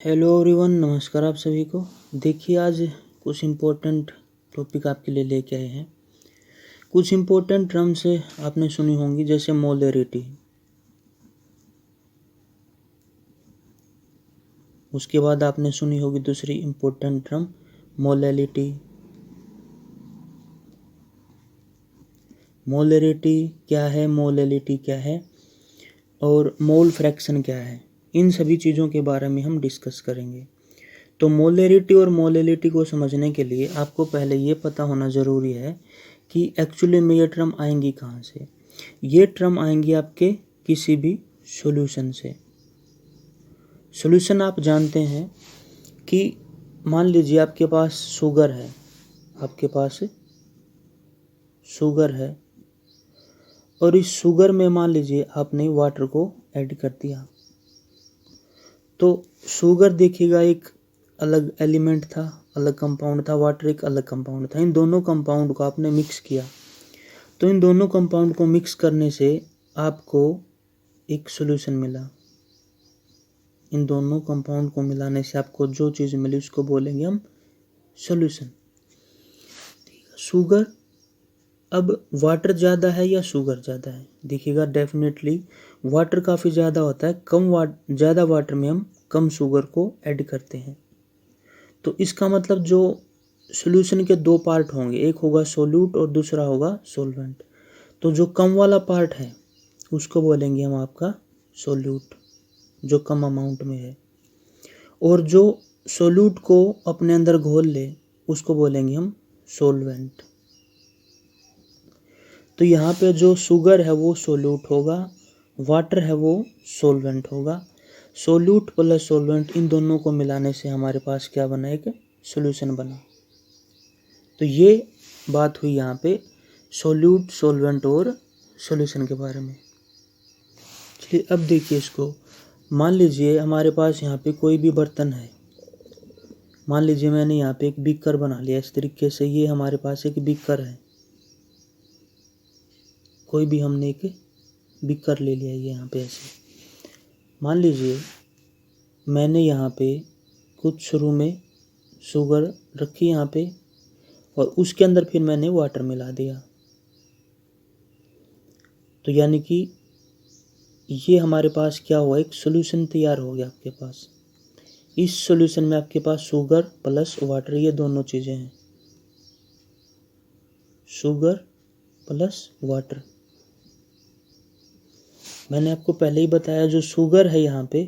Hello everyone, नमस्कार आप सभी को। देखिए, आज कुछ इम्पोर्टेंट टॉपिक आपके लिए लेके आए हैं। कुछ इम्पोर्टेंट टर्म्स आपने सुनी होंगी, जैसे मोलरिटी। उसके बाद आपने सुनी होगी दूसरी इम्पोर्टेंट टर्म मोलैलिटी। मोलरिटी क्या है, मोलैलिटी क्या है और मोल फ्रैक्शन क्या है, इन सभी चीज़ों के बारे में हम डिस्कस करेंगे। तो मोलरिटी और मोलैलिटी को समझने के लिए आपको पहले ये पता होना ज़रूरी है कि एक्चुअली में ये टर्म आएंगी कहाँ से। ये टर्म आएंगी आपके किसी भी सॉल्यूशन से। सॉल्यूशन आप जानते हैं कि मान लीजिए आपके पास शुगर है, आपके पास शुगर है और इस शुगर में मान लीजिए आपने वाटर को ऐड कर दिया, तो शुगर देखिएगा एक अलग एलिमेंट था, अलग कंपाउंड था, वाटर एक अलग कंपाउंड था। इन दोनों कंपाउंड को आपने मिक्स किया, तो इन दोनों कंपाउंड को मिक्स करने से आपको एक सॉल्यूशन मिला। इन दोनों कंपाउंड को मिलाने से आपको जो चीज़ मिली उसको बोलेंगे हम सॉल्यूशन। शुगर, अब वाटर ज़्यादा है या शुगर ज़्यादा है? देखिएगा, डेफिनेटली वाटर काफ़ी ज़्यादा होता है। ज़्यादा वाटर में हम कम शुगर को ऐड करते हैं। तो इसका मतलब जो सॉल्यूशन के दो पार्ट होंगे, एक होगा सोल्यूट और दूसरा होगा सोलवेंट। तो जो कम वाला पार्ट है उसको बोलेंगे हम आपका सोल्यूट, जो कम अमाउंट में है, और जो सोल्यूट को अपने अंदर घोल ले उसको बोलेंगे हम सोलवेंट। तो यहाँ पे जो शुगर है वो सोल्यूट होगा, वाटर है वो सोलवेंट होगा। सोल्यूट प्लस सोलवेंट, इन दोनों को मिलाने से हमारे पास क्या बना, एक सॉल्यूशन बना। तो ये बात हुई यहाँ पे सोल्यूट, सोलवेंट और सॉल्यूशन के बारे में। चलिए अब देखिए इसको। मान लीजिए हमारे पास यहाँ पे कोई भी बर्तन है। मान लीजिए मैंने यहाँ पे एक बीकर बना लिया इस तरीके से। ये हमारे पास एक बीकर है, कोई भी हमने एक बीकर ले लिया, ये यहाँ पे ऐसे। मान लीजिए मैंने यहाँ पे कुछ शुरू में शुगर रखी यहाँ पे और उसके अंदर फिर मैंने वाटर मिला दिया। तो यानी कि ये हमारे पास क्या हुआ, एक सॉल्यूशन तैयार हो गया आपके पास। इस सॉल्यूशन में आपके पास शुगर प्लस वाटर, ये दोनों चीज़ें हैं, शुगर प्लस वाटर। मैंने आपको पहले ही बताया जो शुगर है यहाँ पे,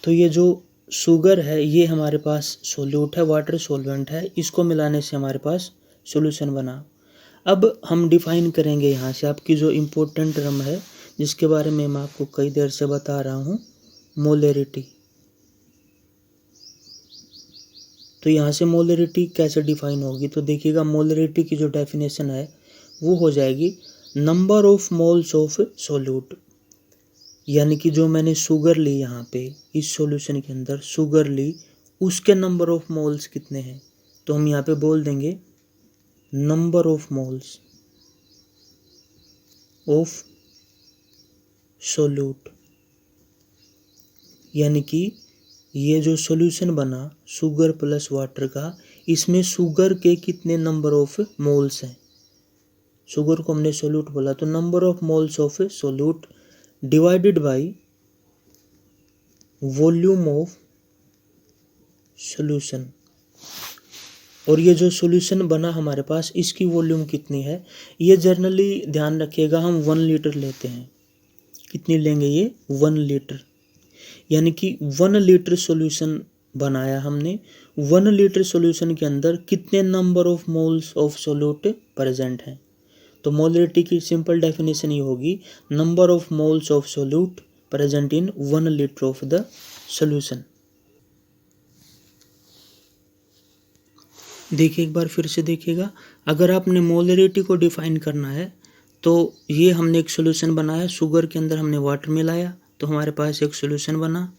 तो ये जो शुगर है ये हमारे पास सोल्यूट है, वाटर सोलवेंट है। इसको मिलाने से हमारे पास सॉल्यूशन बना। अब हम डिफाइन करेंगे यहाँ से आपकी जो इम्पोर्टेंट टर्म है, जिसके बारे में मैं आपको कई देर से बता रहा हूँ, मोलरिटी। तो यहाँ से मोलरिटी कैसे डिफाइन होगी, तो देखिएगा मोलरिटी की जो डेफिनेशन है वो हो जाएगी number of moles of solute. यानी कि जो मैंने शुगर ली यहाँ पे इस सॉल्यूशन के अंदर शुगर ली, उसके नंबर ऑफ मोल्स कितने हैं, तो हम यहाँ पे बोल देंगे number of moles of solute. यानी कि ये जो सॉल्यूशन बना शुगर प्लस वाटर का, इसमें शुगर के कितने नंबर ऑफ मोल्स हैं। शुगर को हमने सोल्यूट बोला, तो number of moles of solute divided by volume of solution. और ये जो सॉल्यूशन बना हमारे पास, इसकी वॉल्यूम कितनी है, ये जनरली ध्यान रखिएगा, हम 1 लीटर लेते हैं। कितनी लेंगे, ये 1 लीटर। यानी कि 1 लीटर सॉल्यूशन बनाया हमने। 1 लीटर सॉल्यूशन के अंदर कितने number of moles of solute present हैं। तो मोलरिटी की सिंपल डेफिनेशन ये होगी number of moles of solute present in 1 litre of the solution. देखिए एक बार फिर से देखिएगा, अगर आपने मोलरिटी को डिफाइन करना है तो ये हमने एक सॉल्यूशन बनाया, शुगर के अंदर हमने वाटर मिलाया, तो हमारे पास एक सॉल्यूशन बना।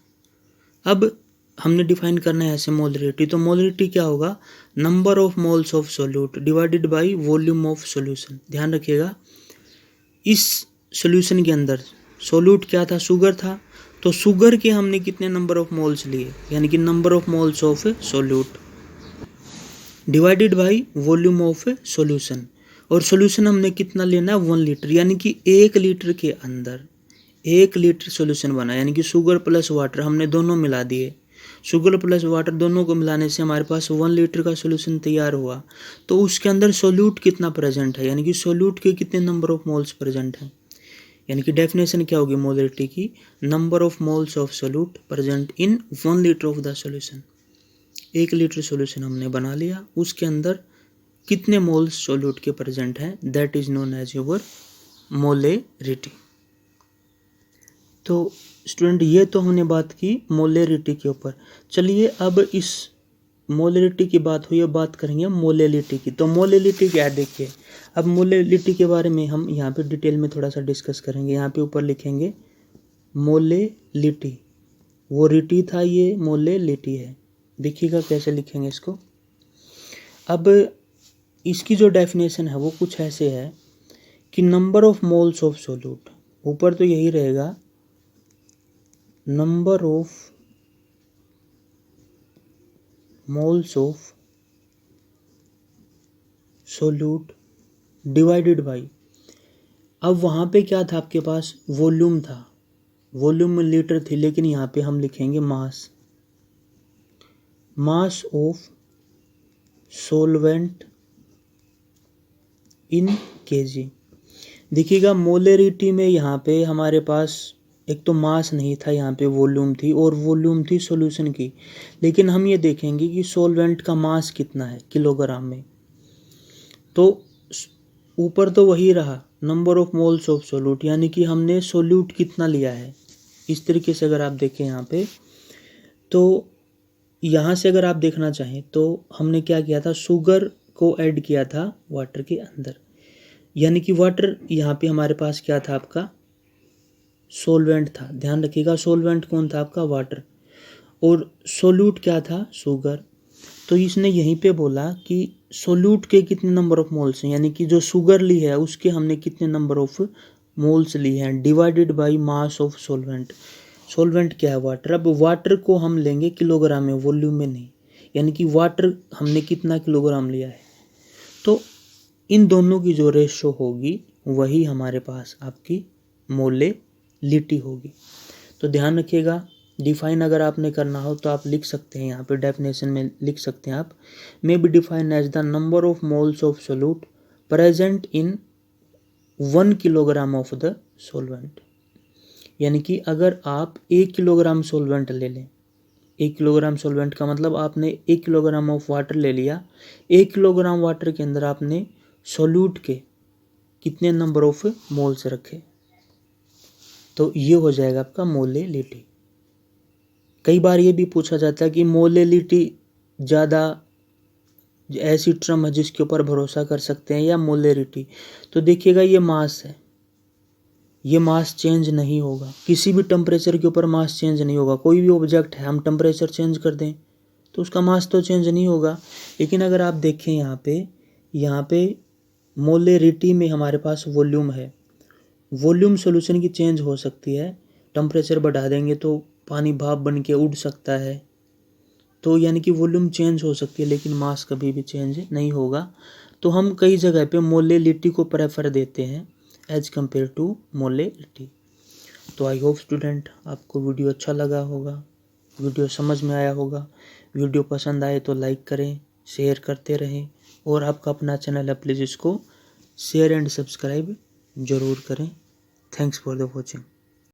अब हमने डिफाइन करना है ऐसे मोलरिटी, तो मोलरिटी क्या होगा, number of moles of solute divided by volume of solution. ध्यान रखिएगा, इस सॉल्यूशन के अंदर सोल्यूट क्या था, शुगर था, तो शुगर के हमने कितने नंबर ऑफ मोल्स लिए, यानी कि number of moles of solute divided by volume of solution, और सॉल्यूशन हमने कितना लेना है 1 लीटर, यानी कि 1 लीटर के अंदर 1 लीटर सॉल्यूशन बना, यानी कि शुगर प्लस वाटर हमने दोनों मिला दिए, शुगर प्लस वाटर दोनों को मिलाने से हमारे पास 1 लीटर का सॉल्यूशन तैयार हुआ। तो उसके अंदर सोल्यूट कितना प्रेजेंट है, यानी कि सोल्यूट के कितने नंबर ऑफ मोल्स प्रेजेंट हैं, यानी कि डेफिनेशन क्या होगी मोलरिटी की, number of moles of solute present in 1 litre of the solution. 1 litre solution हमने बना लिया, उसके अंदर कितने मोल्स सोल्यूट के प्रेजेंट हैं, that is known as your molarity. तो स्टूडेंट ये तो हमने बात की मोलेरिटी के ऊपर। चलिए अब इस मोलेरिटी की बात हुई, अब बात करेंगे मोलेलिटी की। तो मोलेलिटी क्या है देखिए, अब मोलेलिटी के बारे में हम यहाँ पे डिटेल में थोड़ा सा डिस्कस करेंगे। यहाँ पे ऊपर लिखेंगे मोलेलिटी, वो रिटी था, ये मोलेलिटी है। देखिएगा कैसे लिखेंगे इसको। अब इसकी जो डेफिनेशन है वो कुछ ऐसे है कि number of moles of solute, ऊपर तो यही रहेगा, number of moles of solute divided by, अब वहाँ पे क्या था आपके पास, वॉल्यूम था, वॉल्यूम में लीटर थी, लेकिन यहाँ पे हम लिखेंगे mass, mass of solvent in KG. देखिएगा मोलेरिटी में यहाँ पे हमारे पास एक तो मास नहीं था, यहाँ पे वॉल्यूम थी, और वॉल्यूम थी सॉल्यूशन की, लेकिन हम ये देखेंगे कि सॉल्वेंट का मास कितना है किलोग्राम में। तो ऊपर तो वही रहा number of moles of solute, यानी कि हमने सोल्यूट कितना लिया है। इस तरीके से अगर आप देखें यहाँ पे, तो यहाँ से अगर आप देखना चाहें तो हमने क्या किया था, शुगर को ऐड किया था वाटर के अंदर, यानी कि वाटर यहाँ पे हमारे पास क्या था, आपका सोलवेंट था। ध्यान रखिएगा सोलवेंट कौन था, आपका वाटर, और सोल्यूट क्या था, शुगर। तो इसने यहीं पे बोला कि सोल्यूट के कितने नंबर ऑफ मोल्स हैं, यानी कि जो शुगर ली है उसके हमने कितने नंबर ऑफ मोल्स ली हैं, divided by mass of solvent. Solvent क्या है, वाटर। अब वाटर को हम लेंगे किलोग्राम में, वॉल्यूम में नहीं, यानी कि वाटर हमने कितना किलोग्राम लिया है। तो इन दोनों की जो रेशो होगी वही हमारे पास आपकी मोलेलिटी होगी। तो ध्यान रखिएगा, डिफाइन अगर आपने करना हो तो आप लिख सकते हैं, यहाँ पे डेफिनेशन में लिख सकते हैं आप, may be define as the number of moles of solute present in 1 kilogram of the solvent. यानी कि अगर आप 1 किलोग्राम सोलवेंट ले लें, 1 किलोग्राम सोलवेंट का मतलब आपने 1 किलोग्राम ऑफ वाटर ले लिया, 1 किलोग्राम वाटर के अंदर आपने सोल्यूट के कितने नंबर ऑफ मोल्स रखे, तो ये हो जाएगा आपका मोलेलिटी। कई बार ये भी पूछा जाता है कि मोलेलिटी ज़्यादा ऐसी टर्म है जिसके ऊपर भरोसा कर सकते हैं या मोलेरिटी। तो देखिएगा ये मास है, ये मास चेंज नहीं होगा, किसी भी टेम्परेचर के ऊपर मास चेंज नहीं होगा। कोई भी ऑब्जेक्ट है, हम टेम्परेचर चेंज कर दें तो उसका मास तो चेंज नहीं होगा। लेकिन अगर आप देखें यहाँ पे मोलेरिटी में हमारे पास वॉल्यूम है, वॉल्यूम सॉल्यूशन की चेंज हो सकती है, टेम्परेचर बढ़ा देंगे तो पानी भाप बन के उड़ सकता है, तो यानी कि वॉल्यूम चेंज हो सकती है, लेकिन मास कभी भी चेंज नहीं होगा। तो हम कई जगह पे मोलेलिटी को प्रेफर देते हैं एज कम्पेयर टू मोलेलिटी। तो आई होप स्टूडेंट आपको वीडियो अच्छा लगा होगा, वीडियो समझ में आया होगा। वीडियो पसंद आए तो लाइक करें, शेयर करते रहें, और आपका अपना चैनल है प्लीज़ इसको शेयर एंड सब्सक्राइब ज़रूर करें। Thanks for the watching.